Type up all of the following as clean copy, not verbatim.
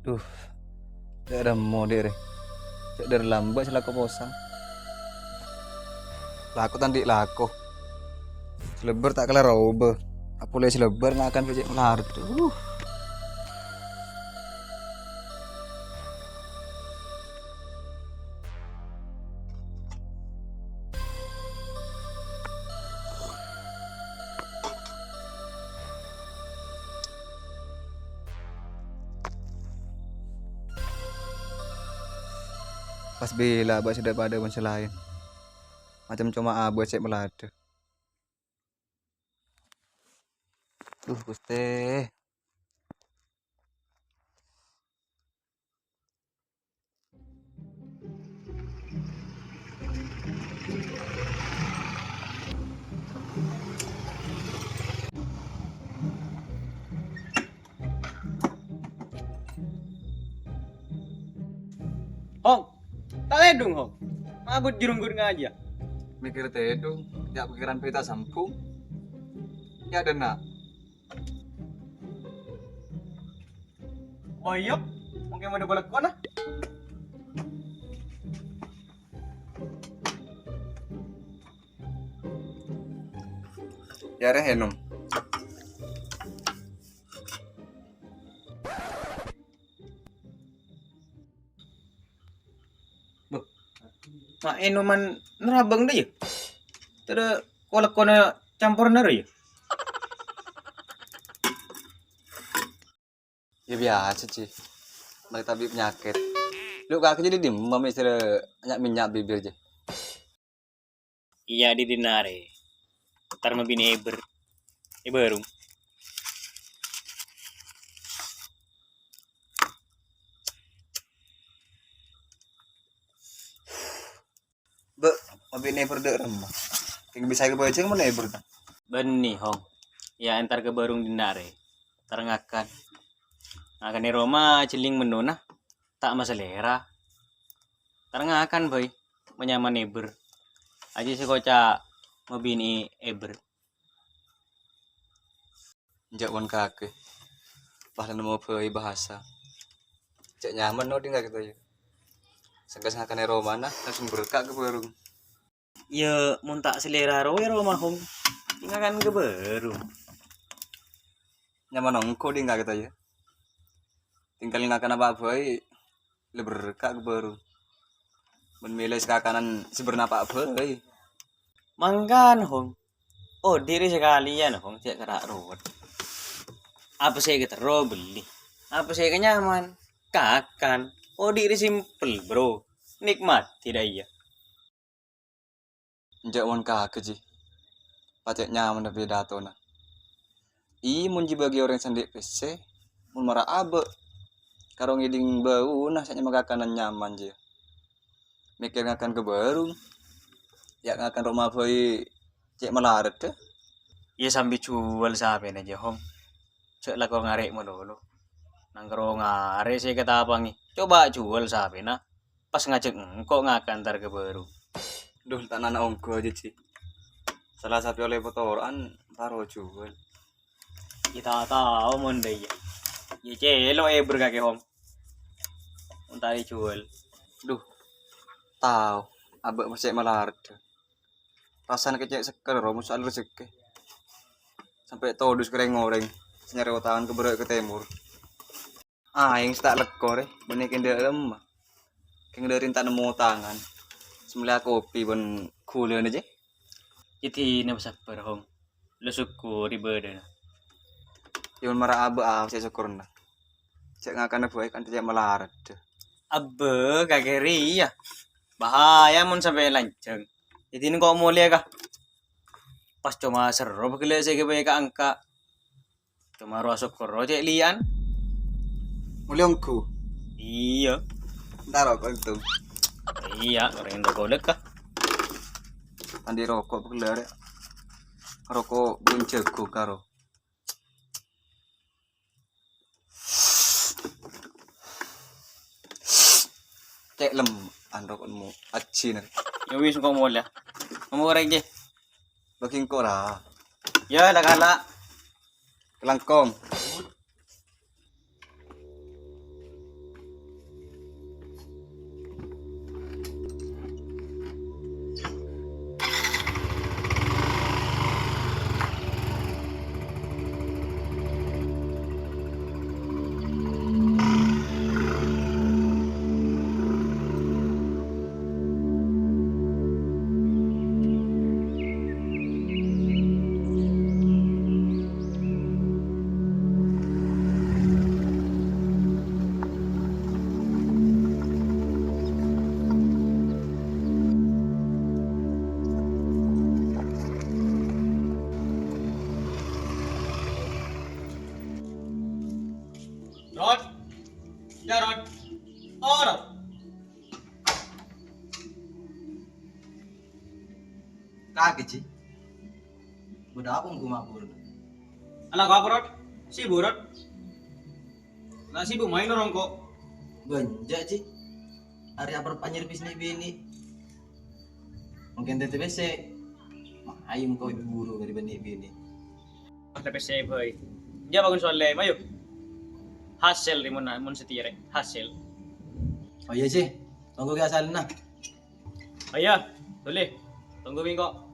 Duh, ada mau deh. Cek dari lambat sila ko posang. Laku tandi laku. Selebar tak kala robe. Aku lihat selebar ngakan pecek melar. Pas bila abah sudah pada macam lain. Macam cuma abah cek melada. Gusti. Hong, tak ledung Hong. Mabut jurunggur ngaja. Mikir tedung, ya pikiran pita sampung. Ya ada nak. Oh iya, mungkin mau bolak kona. Ya rehenum. Mak enuman nerabang deh ya. Terus kolak kona campur nero ya. Ya biasa sih. Balik tapi penyakit. Lu kaki jadi demam istilah minyak bibir aja. Iya di dinare. Ntar mabini Eberung. Be, mabi neighbor dek remah. Yang bisa ke boceng mana neighbor kan? Beni Hong. Ya entar ke barung dinare. Ntar ngakan. Ngakan di Roma celing menuna. Tak maselera. Ntar ngakan boy. Menyaman Eber. Aja si koca mabini Eber. Jak wan kaki. Bahkan mau pergi bahasa. Cek nyaman no tinggal gitu ya. Segas ngakan Roma nah langsung berkak ke barung. Ya mun tak selera ro ya Roma Hong. Ngakan ke barung. Nyaman nongko tinggal gitu ya. Tinggal ngakan apa boy. Lebih berkak ke barung. Memilih kakanan seberna apa boy. Mangkan Hong. Oh diri sekalian Hong cek kerak road. Apa saya kita ro beli? Apa saya kenyaman? Kakan. Oh diri simple bro. Nikmat tidak iya. Jak wan kaki sih. Pacek nyaman tapi dato nah. Mun bagi orang sendiri PC. Mun marah abe. Karo ngiding bau nah saknya makakanan nyaman je. Mikir ngakan ke barung. Ya ngakan rumah boy cek melarat deh. Ya sambil jual sampai aja Hong. Cek lah kau ngarek mo dulu. Nangkro ngarek saya kata apa nih? Coba jual sampai nah. Pas ngajak engkau ngakan ntar ke baru. Duh tanah ongko aja sih. Salah satu oleh fotoran baru jual. Kita tahu monde ya. Ya celo berkaki Hong. Untar dijual. Duh tahu abek masih melarat deh. Rasanya kecek seker romus soal rezeki. Sampai todus goreng senyari otakan ke timur. Yang tak lekor benikin dia lemah. Keng dari tak nemu tangan. Semula kopi pun kuliah aja. Jadi ini besar Hong. Lu syukur di badan. Yang marah abe saya syukur nah. Cek ngakan buai kan tidak melarat deh. Abe kageri ya. Bahaya mun sampai lanceng. Jadi ini kok mulia kah? Pas cuma seru begila saya kebanyakan ka angka. Cuma ruas syukur cek lian. Mulyongku. Iya. Ntar rokok itu. Iya, orang yang golek kah? Tadi rokok begelar. Rokok bunceku karo. Cek lem rokokmu aci nih. Ya wis kok mulia. Kamu goreng je. Baking kora. Ya dah kala. Kelangkong. Kaget sih. Budak apa gua mabur. Anak aku rot, sibuk rot. Nggak sibuk main orang kok. Benjak sih. Hari apa panjer bisnis bini. Mungkin TTBC. Ayam kau buru dari bini. Tapi saya boy. Dia bangun soalnya, mayu. Hasil di mana, mun setire. Hasil. Oh iya sih. Tunggu ke asal nah. Ayah, boleh. Tunggu minggu.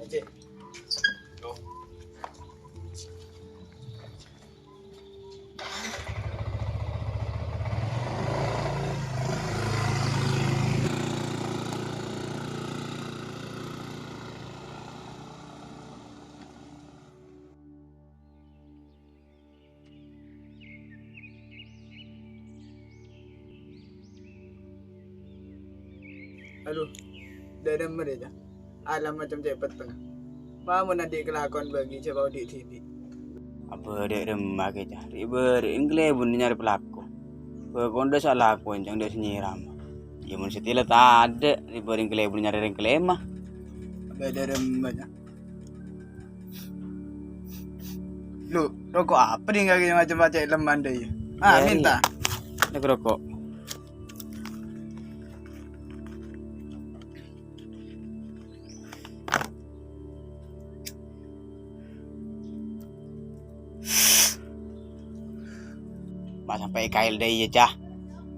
Oke. Aduh, dah demer aja. Alam macam cepet tengah. Mamu nanti kelakuan bagi coba di TV. Apa dek remak aja. Riber ingle bun nyari pelaku. Kondo salah aku yang dia senyiram. Ya mun setila tak ada riber ingle bun nyari ingle mah. Dah demer aja. Lu, rokok apa nih kaki macam-macam leman deh ya? Ah, Ya, minta. Nak rokok. Mak sampai kail deh ya cah.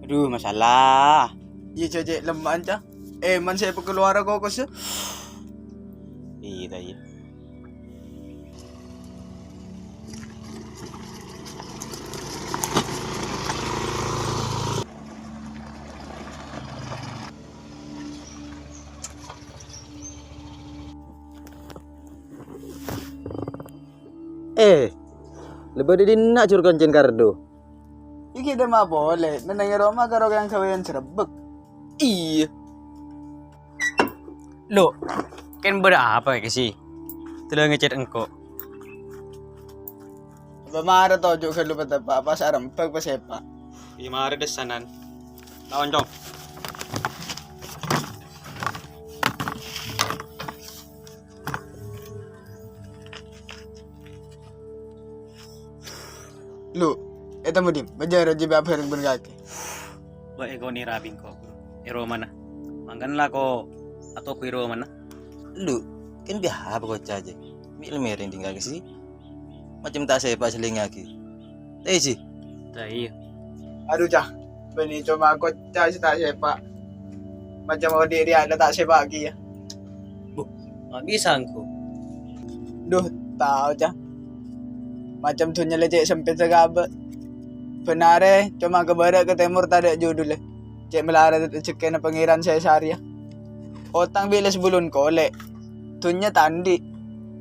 Aduh masalah. Iya cocok leman cah. Man saya keluar kok sih. Iya dah ya. Lebih dari nak curkan jen kardo. Iki dah mah boleh. Neneng Roma karo yang kawayan serebek. Iya. Lo, kan berapa ya sih? Telah ngechat engkau. Bamara tau juga lu betapa apa sarem pag pasepa. Lima hari desanan. Lawan dong. Lu, eta mudim, bajaro jiba apa yang berkaki. Lo ego ni rabing ko. Ero mana? Mangkan lah ko atau ku ero mana? Lu, kan biasa apa kau aja. Mil mereng tinggal ke sih. Macam tak saya pas seling lagi. Eh sih. Iya. Aduh cah, beni cuma aku cah si tak sepak. Macam mau diri ada tak sepak lagi ya. Nggak bisa engkau. Duh, tahu cah. Macam tuh lecek sempit segabet. Benar cuma ke barat ke timur tak ada judul Cek melarat cek na pangeran saya syariah. Otang bilas bulun kolek. Tunya tandi.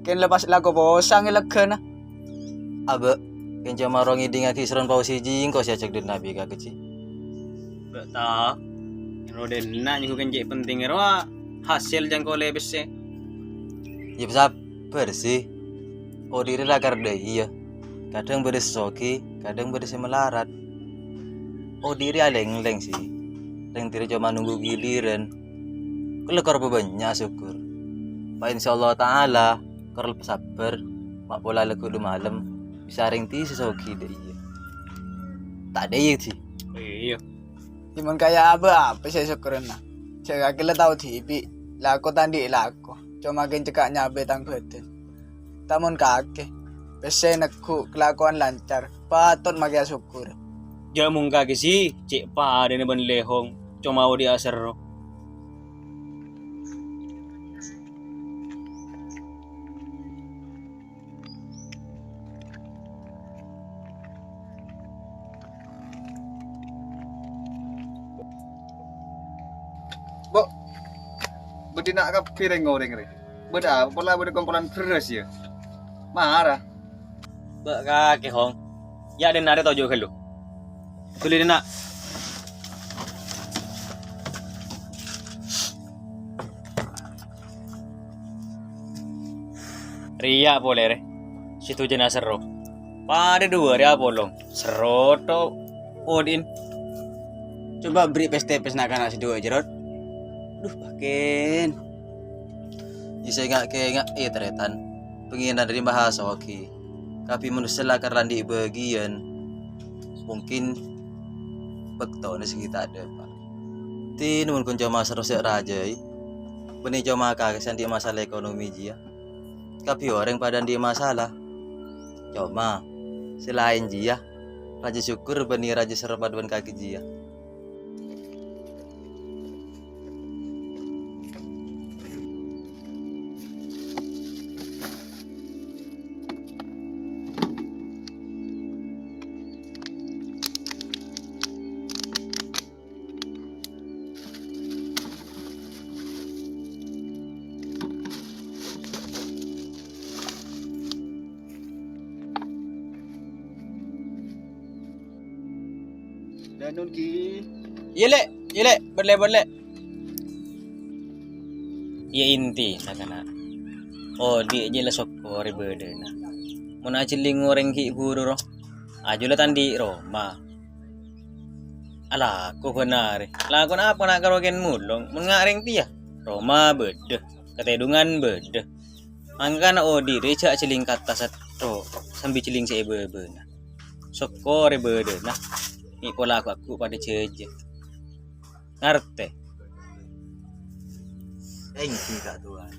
Ken lepas laku posang ilakana. Abe, kan cuma orang iding aki seron pau siji kau siya cek den nabi ka kecil. Nggak tahu. Ero den na nyu kan jek penting ero hasil jang ko lebes se. Ya sabar sih. Oh diri rakar deh iya. Kadang bersoki, kadang melarat. Oh diri aleng-leng sih. Leng diri cuma nunggu giliran. Kalau kau banyak syukur. Pak insyaallah taala kalau sabar, mak bola lagu du malam bisa ringti sesoki deh iya. Tak ada iya sih. Iya. Cuman kayak apa saya syukurin lah. Saya kira tahu TV. Laku tandi laku. Cuma ken cekaknya abe tang beten. Tamun kake. Pese nakku kelakuan lancar. Patut magia syukur. Jamung kaki sih, cek pa ada ban lehong. Cuma mau dia asero. Bo, budi nak kap piring goreng re. Beda, pola beda kumpulan beras ya. Marah. Ba kaki hong. Ya den ada tau jo kalau. Boleh den nak. Ria boleh re. Situ jenazah seru. Pada dua dia bolong. Seroto Odin. Coba beri pes-tepes nak anak si dua jerot. Duh, pakin. Isa ingat teretan. Penginan dari bahasa hoki. Tapi manusia lah karena di bagian mungkin betul ni sekitar ada pak. Ti nun kun cuma serusik raja. Beni cuma kagesan di masalah ekonomi dia. Tapi orang pada di masalah. Cuma selain dia, raja syukur beni raja serempat ban kaki dia. Danun ki. Iya, boleh. Ya inti nakana. Oh dia je lah sokor bedena. Mun aciling goreng ki guru roh. Ajula tandi Roma. Alah aku benar. Lah aku apa nak karogen mulong mengareng dia. Roma bede. Ketedungan bede. Angkana diri cak ciling kata satu sambil ciling sebebena. Sokor bedena. Ni pola aku pada ceje. Ngerti? Engki kak tuan.